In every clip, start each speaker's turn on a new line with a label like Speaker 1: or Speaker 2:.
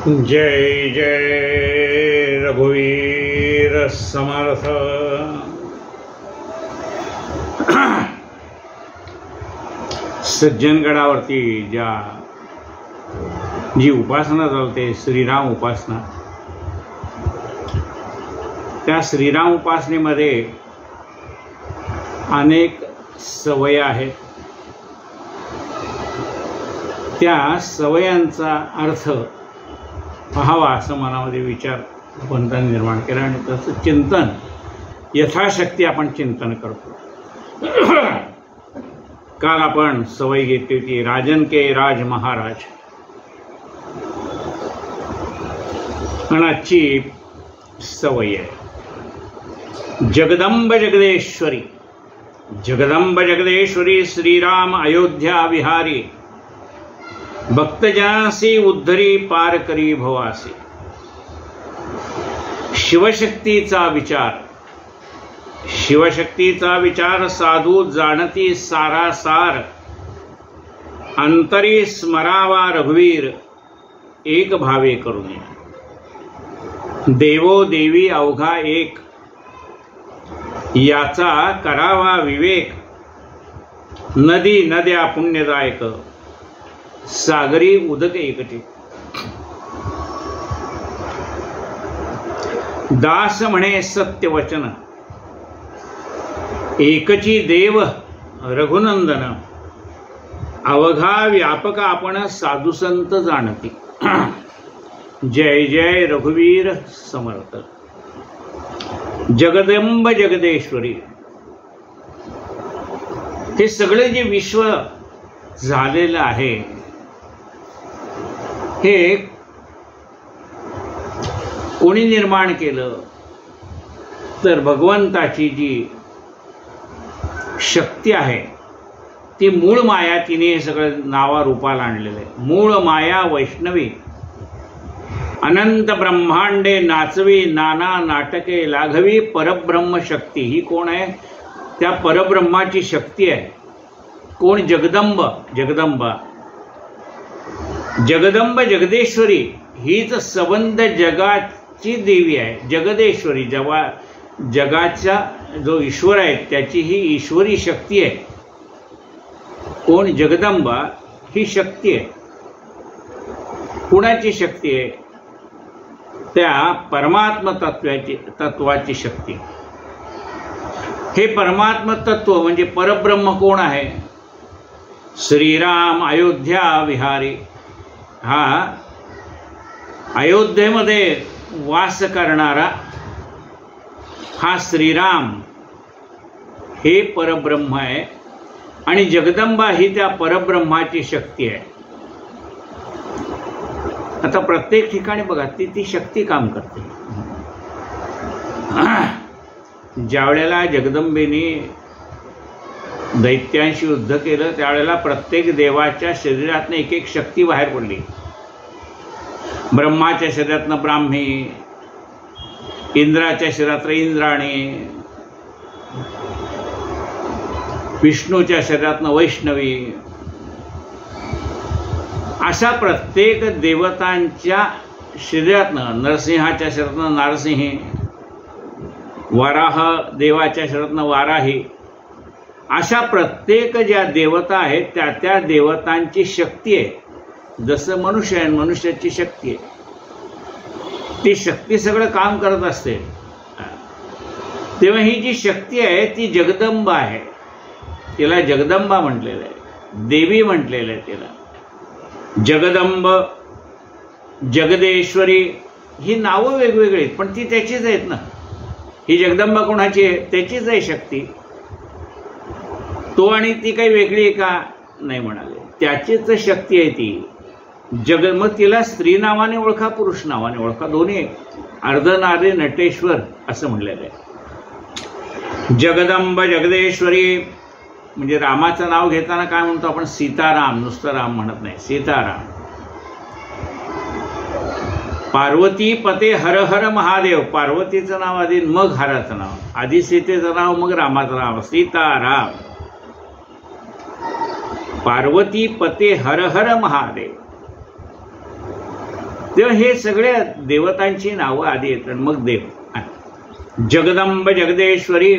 Speaker 1: जय जय रघुवीर समर्थ। सज्जनगडावरती जी उपासना चालते श्रीराम उपासना, त्या श्रीराम उपासनेमध्ये अनेक सवयी आहेत। त्या सवयांचा अर्थ पाहावा असं मनामध्ये विचार पंतांनी निर्माण केला आणि तसं चिंतन यथाशक्ती आपण चिंतन करतो। काल आपण सवय घेतली होती राजन के राज महाराज, आणि आजची सवय आहे जगदंब जगदेश्वरी। जगदंब जगदेश्वरी श्रीराम अयोध्या विहारी, भक्तजनासी उद्धरी पार करी भवासी। शिवशक्तीचा विचार, शिवशक्तीचा विचार साधू जाणती सारासार। अंतरी स्मरावा रघुवीर एक भावे करुणे। देवो देवी अवघा एक, याचा करावा विवेक। नदी नद्या पुण्यदायक, सागरी उदक एकटे। दास म्हणे सत्य वचन, एकची देव रघुनंदन। अवघा व्यापक आपण साधुसंत जाणती। जय जय रघुवीर समर्थ। जगदंब जगदेश्वरी, हे सगळे जे विश्व झालेलं आहे हे कोणी निर्माण केलं तर भगवंताची जी शक्ती आहे ती मूळ माया, तिने हे सगळं नावा रूपाला आणलेलं आहे। मूळ माया वैष्णवी, अनंत ब्रह्मांडे नाचवी, नाना नाटके लाघवी। परब्रह्म शक्ती ही कोण आहे? त्या परब्रह्माची शक्ती आहे। कोण? जगदंब, जगदंबा। जगदंब जगदेश्वरी हीच सबंध जगाची देवी आहे। जगदेश्वरी, जगाचा जो ईश्वर आहे त्याची ही ईश्वरी शक्ती आहे। कोण? जगदंबा ही शक्ती आहे। कुणाची शक्ती आहे? त्या परमात्म तत्वाची शक्ती। हे परमात्म तत्व म्हणजे परब्रह्म कोण आहे? श्रीराम अयोध्या विहारी। हा अयोध्येमध्ये वास करणारा हा श्रीराम हे परब्रह्म आहे आणि जगदंबा ही त्या परब्रह्माची शक्ती आहे। आता प्रत्येक ठिकाणी बघा ती शक्ती काम करते। ज्या वेळेला जगदंबेने दैत्यांशी युद्ध केलं त्यावेळेला प्रत्येक देवाच्या शरीरातनं एक एक शक्ती बाहेर पडली। ब्रह्माच्या शरीरातनं ब्राह्मी, इंद्राच्या शरीरातनं इंद्राणी, विष्णूच्या शरीरातनं वैष्णवी, अशा प्रत्येक देवतांच्या शरीरातनं, नरसिंहाच्या शरीरातनं नारसिंही, वराह देवाच्या शरीरातनं वाराही, अशा प्रत्येक ज्या देवता आहेत त्या त्या देवतांची शक्ती आहे। जसं मनुष्य आहे, मनुष्याची शक्ती आहे, ती शक्ती सगळं काम करत असते। तेव्हा ही जी शक्ती आहे ती जगदंबा आहे। तिला जगदंबा म्हटलेलं आहे, देवी म्हटलेलं आहे तिला। जगदंब, जगदेश्वरी ही नावं वेगवेगळी आहेत पण ती त्याचीच आहेत ना। ही जगदंबा कोणाची आहे? त्याचीच आहे शक्ती। तो आणि ती काही वेगळी आहे का? नाही म्हणाले, त्याचीच शक्ती आहे ती। मग तिला स्त्री नावाने ओळखा, पुरुष नावाने ओळखा, दोन्ही अर्धनारी नटेश्वर असं म्हणलेलं आहे। जगदंब जगदेश्वरी म्हणजे रामाचं नाव घेताना काय म्हणतो आपण? सीताराम, नुसतं राम म्हणत नाही, सीताराम। पार्वती पते हर हर महादेव, पार्वतीचं नाव आधी मग हराचं नाव, आधी सीतेचं नाव मग रामाचं नाव, सीताराम। पार्वती पते हर हर महादेव। तेव्हा हे सगळ्या देवतांची नावं आधी येतात, मग देव. जगदंब जगदेश्वरी,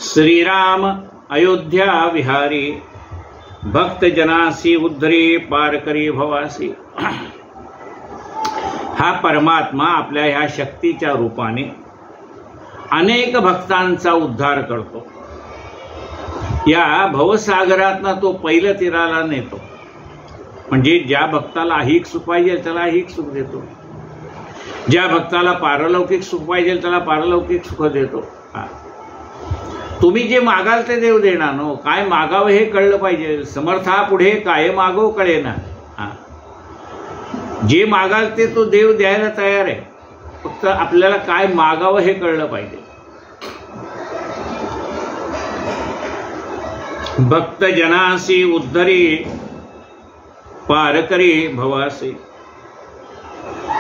Speaker 1: श्रीराम अयोध्या विहारी, भक्त जनासी उद्धरी, पारकरी भवासी. हा परमात्मा आपल्या ह्या शक्तीच्या रूपाने अनेक भक्तांचा उद्धार करतो. या भवसागरातनं तो पहिल्या तीराला नेतो. म्हणजे ज्या भक्ताला ऐहिक सुख पाहिजे त्याला ऐहिक सुख देतो, ज्या भक्ताला पारलौकिक सुख पाहिजे त्याला पारलौकिक सुख देतो. तुम्ही जे मागाल ते देव देणार नो. काय मागावं हे कळलं पाहिजे. समर्था पुढे काय मागो कळेना. जे मागाल ते तो देव द्यायला तयार आहे, फक्त आपल्याला काय मागावं हे कळलं पाहिजे. भक्त जनासी उद्धरी, पारकरी भवासी.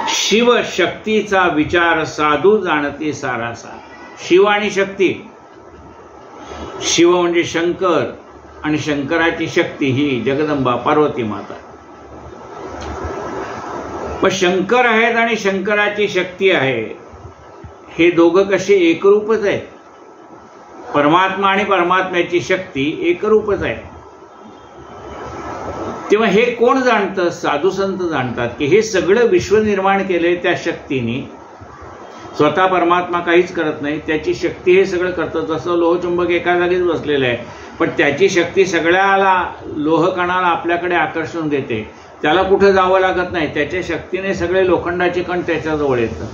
Speaker 1: शिव शक्तीचा विचार साधू जाणते सारासार. शिव आणि शक्ती. शिव म्हणजे शंकर आणि शंकराची शक्ती ही जगदंबा पार्वती माता. पण शंकर आहेत आणि शंकराची शक्ती आहे, हे दोघं कसे एकरूपच आहेत. परमात्मा आणि परमात्म्याची शक्ती एकरूपच आहे. तेव्हा हे कोण जाणतं? साधू संत जाणतात की हे सगळं विश्व निर्माण केले त्या शक्तीने. स्वतः परमात्मा काहीच करत नाही, त्याची शक्ती हे सगळं करतं. जसं लोहचुंबक एका जागीच बसलेलं आहे, पण त्याची शक्ती सगळ्याला लोहकणाला आपल्याकडे आकर्षून घेते. त्याला कुठं जावं लागत नाही, त्याच्या शक्तीने सगळे लोखंडाचे कण त्याच्याजवळ येतं.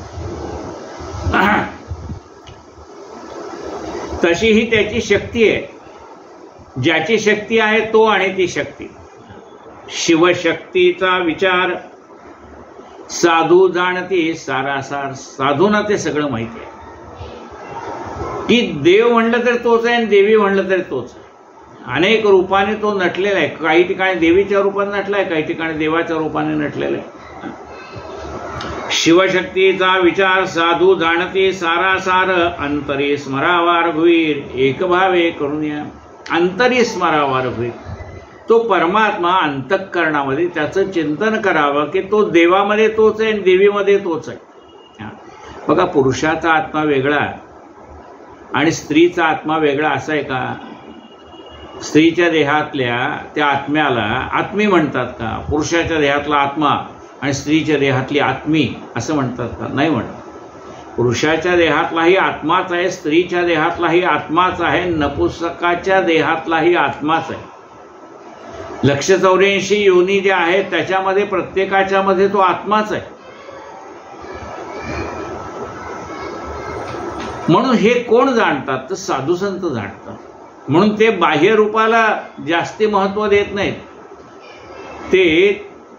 Speaker 1: तशी ही त्याची शक्ती आहे. ज्याची शक्ती आहे तो आणि ती शक्ती. शिवशक्तीचा विचार साधू जाणते सारासार. साधूंना ते सगळं माहिती आहे की देव म्हणलं तर तोच आहे आणि देवी म्हणलं तरी तोच आहे. अनेक रूपाने तो नटलेला आहे. काही ठिकाणी देवीच्या रूपाने नटलाय, काही ठिकाणी देवाच्या रूपाने नटलेला आहे. शिवशक्तीचा विचार साधू जाणते सारासार. अंतरी स्मरावा रघुवीर, एक भावे करुण्या. अंतरी स्मरावा रघुवीर. तो परमात्मा अंतःकरणामध्ये त्याचं चिंतन करावं की तो देवामध्ये तोच आहे आणि देवीमध्ये तोच आहे. बघा, पुरुषाचा आत्मा वेगळा आणि स्त्रीचा आत्मा वेगळा असा आहे का? स्त्रीच्या देहातल्या त्या आत्म्याला आत्मी म्हणतात का? पुरुषाच्या देहातला आत्मा आणि स्त्रीच्या देहातली आत्मी असं म्हणतात का? नाही म्हणत. पुरुषाच्या देहातलाही आत्माच आहे, स्त्रीच्या देहातलाही आत्माच आहे, नपुंसकाच्या देहातलाही आत्माच आहे. 184 योनी ज्या आहेत त्याच्यामध्ये प्रत्येकाच्या मध्ये तो आत्माच आहे. म्हणून हे कोण जाणतात? तर साधू संत जाणतात. म्हणून ते बाह्य रूपाला जास्ती महत्व देत नाहीत. ते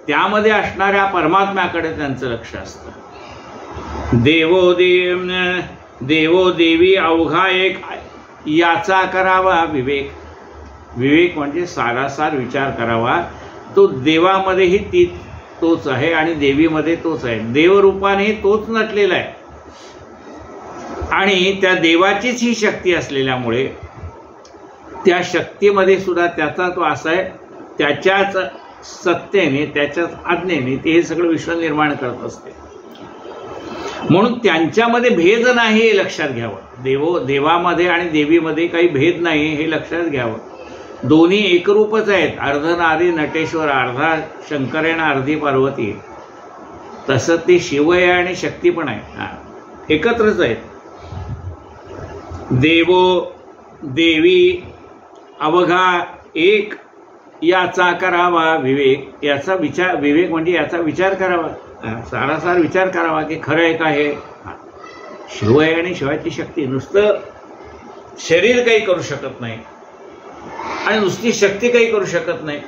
Speaker 1: त्यामध्ये असणाऱ्या परमात्म्याकडे त्यांचं लक्ष असतं. देवो देवी अवघा एक, याचा करावा विवेक. विवेक म्हणजे सारासार विचार करावा. तो देवामध्येही तोच आहे आणि देवीमध्ये तोच आहे. देवरूपाने तोच नटलेला आहे आणि त्या देवाचीच ही शक्ती असलेल्यामुळे त्या शक्तीमध्ये सुद्धा त्याचा तो असा आहे. त्याच्याच सत्तेने, त्याच्याच आज्ञेने ते हे सगळं विश्व निर्माण करत असते. म्हणून त्यांच्यामध्ये भेद नाही हे लक्षात घ्यावं. देवामध्ये आणि देवीमध्ये काही भेद नाही हे लक्षात घ्यावं. दोन्ही एकरूपच आहेत. अर्ध नारी नटेश्वर, अर्धा शंकर आहे आणि अर्धी पार्वती. तसं ते शिव आहे आणि शक्ती पण आहे, एकत्रच आहेत. देवो देवी अवघा एक, याचा करावा विवेक. याचा विचार, विवेक म्हणजे याचा विचार करावा, सारासार विचार करावा की खरं आहे का हे. शिव आहे आणि शिवाची शक्ती. नुसतं शरीर काही करू शकत नाही आणि नुसती शक्ती काही करू शकत नाही.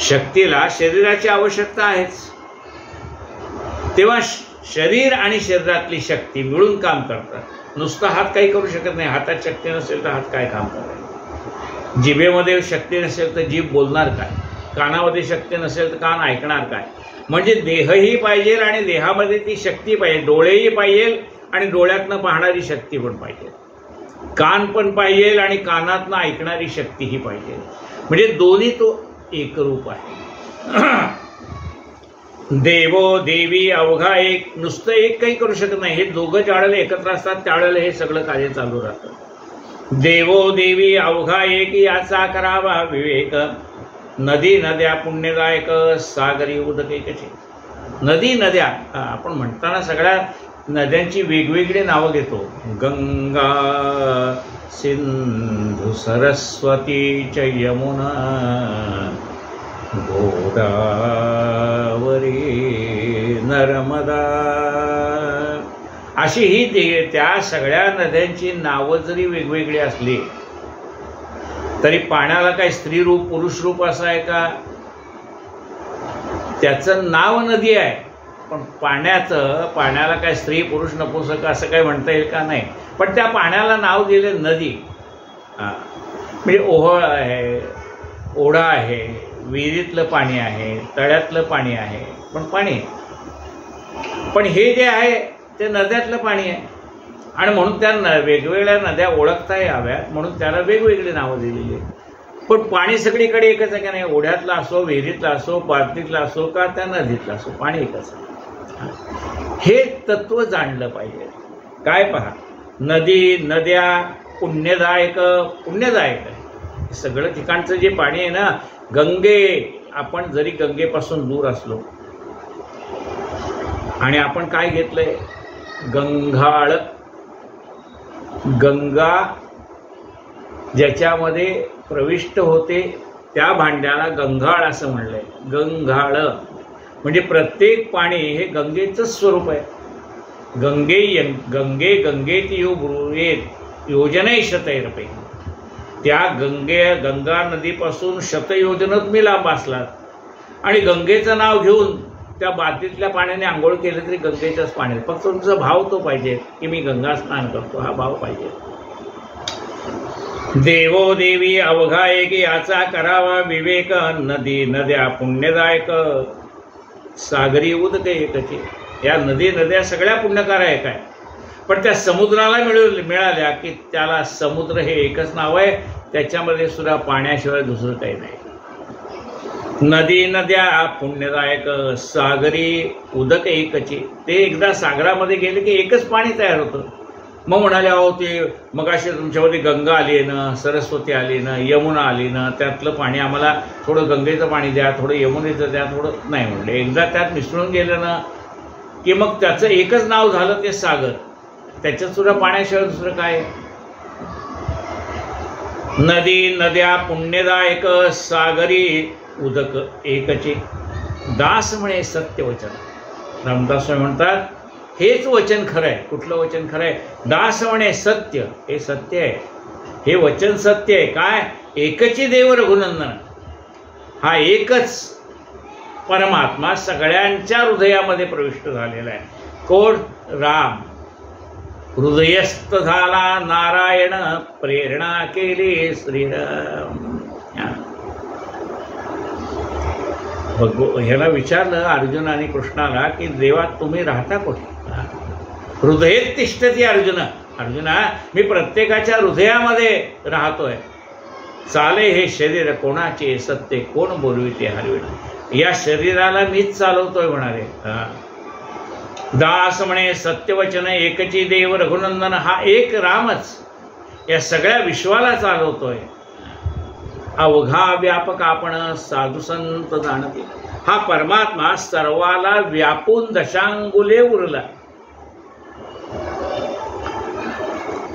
Speaker 1: शक्तीला शरीराची आवश्यकता आहेच. तेव्हा शरीर आणि शरीरातली शक्ती मिळून काम करतात. नुसता हात काही करू शकत नाही. हातात शक्ती नसेल तर हात काय काम करेल. जिभेमध्ये शक्ती नसेल तर जीभ बोलणार काय. कानामध्ये शक्ती नसेल तर कान ऐकणार काय. म्हणजे देहही पाहिजे आणि देहामध्ये ती शक्ती पाहिजे. डोळेही पाहिजे आणि डोळ्यातनं पाहणारी शक्ती पण पाहिजे. कान पण पाहिजे आणि कानातनं ऐकणारी शक्तीही पाहिजे. म्हणजे दोन्ही तो एकरूप आहे. देवो देवी अवघा एक, नुसतं एक काही करू शकत नाही, हे दोघं ज्यावेळेला एकत्र असतात त्यावेळेला हे सगळं कार्य चालू राहतं. देवो देवी अवघा एक याचा करावा विवेक, नदी नद्या पुण्यदायक सागरी उदके कशी. नदी नद्या आपण म्हणताना सगळ्या नद्यांची वेगवेगळी नावं घेतो. गंगा सिंधू सरस्वती च यमुना गोदावरी नर्मदा, अशी ही त्या सगळ्या नद्यांची नावं जरी वेगवेगळी असली तरी पाण्याला काही स्त्री रूप पुरुष रूप असं आहे का? त्याचं नाव नदी आहे, पण पाण्याला काय स्त्री पुरुष नपुंसक असं काही म्हणता येईल का? नाही. पण त्या पाण्याला नाव दिले नदी. म्हणजे ओहळ आहे, ओढा आहे, विहिरीतलं पाणी आहे, तळ्यातलं पाणी आहे, पण पाणी. पण हे जे आहे ते नद्यातलं पाणी आहे, आणि म्हणून त्या वेगवेगळ्या नद्या ओळखता याव्यात म्हणून त्याला वेगवेगळी नावं दिलेली आहेत. पण पाणी सगळीकडे एकच आहे का नाही? ओढ्यातला असो, विहिरीतला असो, पार्टीतला असो का त्या नदीतला असो, पाणी एकच आहे. हे तत्व जाणलं पाहिजे. काय पहा, नदी नद्या पुण्यदायक आहे. सगळं ठिकाणचं जे पाणी आहे ना, आपण जरी गंगेपासून दूर असलो आणि आपण काय घेतलंय, गंगाळ. गंगा ज्याच्यामध्ये प्रविष्ट होते त्या भांड्याला गंगाळ असं म्हणलंय. गंगाळ म्हणजे प्रत्येक पाणी हे गंगेचं स्वरूप आहे. गंगे गंगेती ब्रूयेत योजने शतैरपे. त्या गंगा नदीपासून शतयोजन तुम्ही लांब असलात आणि गंगेचं नाव घेऊन त्या बादलीतल्या पाण्याने आंघोळ केलं तरी गंगेच्याच पाण्यात. फक्त तुमचा भाव तो पाहिजे की मी गंगा स्नान करतो, हा भाव पाहिजे. देवो देवी अवघा एक याचा करावा विवेक, नदी नद्या पुण्यदायक सागरी उदके एकचे. या नदी नद्या सगळ्या पुण्यकारक आहे, पण त्या समुद्राला मिळाल्या की त्याला समुद्र हे एकच नाव आहे. त्याच्यामध्ये सुद्धा पाण्याशिवाय दुसरं काही नाही. नदी नद्या पुण्यदायक सागरी उदक एकची. ते एकदा सागरामध्ये गेले की एकच पाणी तयार होतं. मग म्हणाले, अहो ते मगाशी तुमच्यामध्ये गंगा आली ना, सरस्वती आली ना, यमुना आली ना, त्यातलं पाणी आम्हाला थोडं गंगेचं पाणी द्या, थोडं यमुनेचं द्या, थोडं. नाही म्हणले, एकदा त्यात मिसळून गेलं ना की मग त्याचं एकच नाव झालं ते सागर. त्याच्यात सुद्धा पाण्याशिवाय दुसरं काय? नदी नद्या पुण्यदायक सागरी उदक एकचे. दास म्हणे सत्यवचन. रामदास स्वामी म्हणतात हेच वचन खरं आहे. कुठलं वचन खरं आहे? दास म्हणे सत्य. हे सत्य आहे, हे वचन सत्य आहे. काय? एकची देव रघुनंदन. हा एकच परमात्मा सगळ्यांच्या हृदयामध्ये प्रविष्ट झालेला आहे. कोण? राम. हृदयस्थ झाला नारायण, प्रेरणा केली श्रीराम. ह्याला विचारलं अर्जुनाने कृष्णाला की देवा तुम्ही राहता कुठे? हृदयेत तिष्ठती अर्जुना. अर्जुना, मी प्रत्येकाच्या हृदयामध्ये राहतोय. चाले हे शरीर कोणाचे, सत्य कोण बोलविते हरविण. या शरीराला मीच चालवतोय म्हणाले. दास म्हणे सत्यवचन एकची देव रघुनंदन. हा एक रामच या सगळ्या विश्वाला चालवतोय. अवघा व्यापक आपण साधू संत जाणते. हा परमात्मा सर्वाला व्यापून दशांगुले उरला.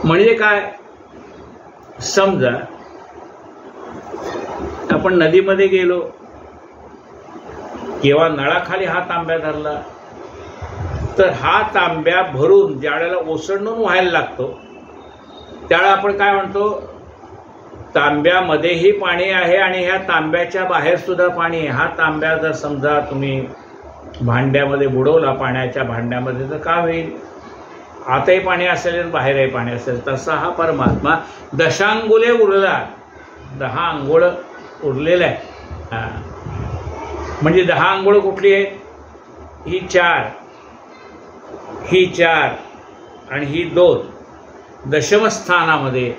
Speaker 1: म्हणजे काय? समजा आपण नदीमध्ये गेलो किंवा नळाखाली हा तांब्या धरला तर हा तांब्या भरून ज्यावेळेला ओसंडून व्हायला लागतो त्यावेळेला आपण काय म्हणतो? तांब्यामध्येही पाणी आहे आणि ह्या तांब्याच्या बाहेर सुद्धा पाणी आहे. हा तांब्या जर समजा तुम्ही भांड्यामध्ये बुडवला, पाण्याच्या भांड्यामध्ये, तर काय होईल? आतही पाणी असेल आणि बाहेरही पाणी असेल. तसा हा परमात्मा दशांगुले उरला. 10 अंघोळ उरलेलं आहे. म्हणजे 10 अंघोळ कुठली आहे? ही 4, ही 4 आणि ही 2. दशमस्थानामध्ये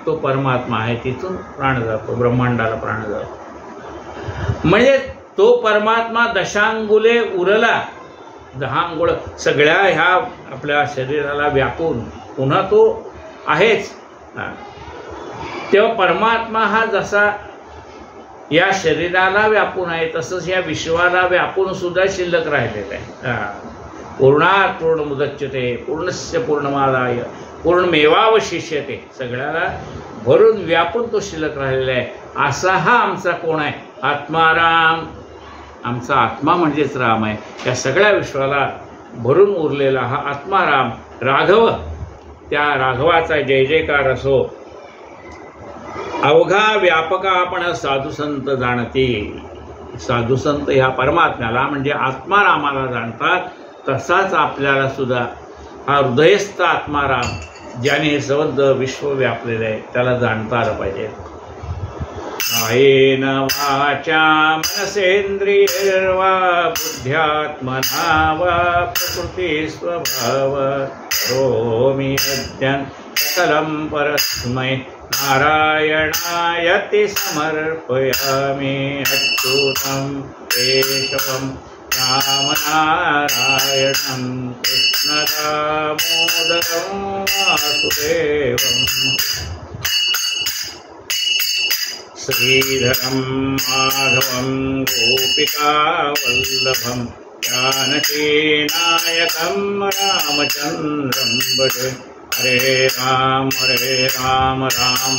Speaker 1: तो परमात्मा आहे. तिथून प्राण जातो, ब्रह्मांडाला प्राण जातो. म्हणजे तो परमात्मा दशांगुले उरला, 10 अंगुळ सगळ्या ह्या आपल्या शरीराला व्यापून पुन्हा तो आहेच. तेव्हा परमात्मा हा जसा या शरीराला व्यापून आहे तसंच या विश्वाला व्यापून सुद्धा शिल्लक राहिलेलं आहे. पूर्णात पूर्णमुदच्यते पूर्णस्य पूर्णमादाय पूर्णमेवावशिष्यते, सगळ्याला भरून व्यापून तो शिल्लक राहिलेला आहे. असा हा आमचा कोण आहे? आत्माराम. आमचा आत्मा म्हणजेच राम आहे. या सगळ्या विश्वाला भरून उरलेला हा आत्माराम राघव, त्या राघवाचा जय जयकार असो. अवघा व्यापका आपण साधुसंत जाणती. साधुसंत ह्या परमात्म्याला म्हणजे आत्मारामाला जाणतात. तसाच आपल्याला सुद्धा हा हृदयस्थ आत्माराम ज्याने हे संबंध विश्व व्यापलेले आहे त्याला जाणता आलं पाहिजे. कायेन वाचा मनसेंद्रियैर्वा बुद्ध्यात्मना वा प्रकृती स्वभाव करोमि यज्ञं सकलं परस्मै नारायणायति समर्पयामि. अच्युतं केशवं रामनारायणं कृष्ण दामोदरं वासुदेवम् श्रीधरं माधवं गोपिकावल्लभं जानकीनायकं रामचन्द्रं भजे. हरे राम राम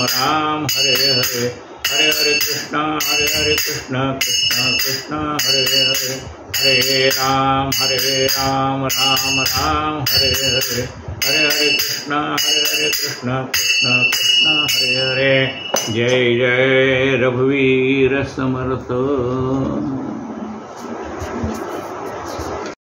Speaker 1: राम हरे हरे, हरे हरे कृष्ण कृष्ण कृष्ण हरे हरे, हरे राम राम राम हरे हरे, हरे हरे कृष्ण कृष्ण कृष्ण हरे हरे. जय जय रघुवीर समर्थ.